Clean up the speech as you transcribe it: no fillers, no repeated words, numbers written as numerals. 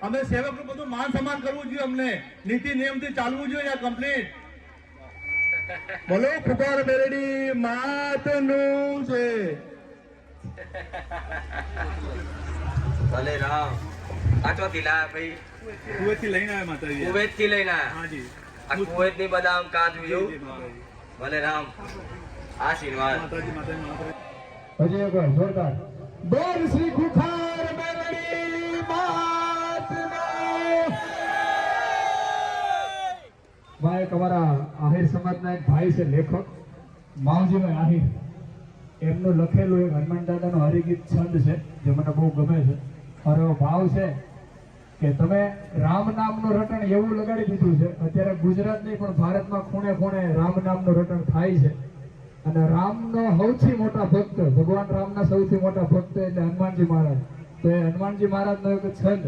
અમે સેવકનું બધું માન સન્માન કરવું જોઈએ, અમને નીતિ નિયમથી ચાલવું જોઈએ આ કમ્પ્લીટ. બોલો ફુકાર મેરડી માતનું છે. ભલે રામ. આટો દિલા ભાઈ કુવેત થી લઈને આવ્યા માતાજી. કુવેત થી લઈને આવ્યા. હાજી. આ કુવેત ની બદામ કાજુ એવું. ભલે રામ. આશીર્વાદ. માતાજી માતાજી. હજી એકવાર જોરદાર બોલ શ્રી ખુખાર મેલડી માતનો. ભાઈ તમારા આહિર સમાજના એક ભાઈ છે લેખક માવજીભાઈ આહિર, એમનું લખેલું એક હનુમાન દાદાનું હરિગીત છંદ છે જે મને બહુ ગમે છે. મારો એવો ભાવ છે કે તમે રામ નામનું રટણ એવું લગાડી દીધું છે અત્યારે ગુજરાત નહીં પણ ભારતમાં ખૂણે ખૂણે રામ નામનું રટણ થાય છે. અને રામનો સૌથી મોટા ભક્ત, ભગવાન રામના સૌથી મોટા ભક્ત એટલે હનુમાનજી મહારાજ. તો એ હનુમાનજી મહારાજનો એક છંદ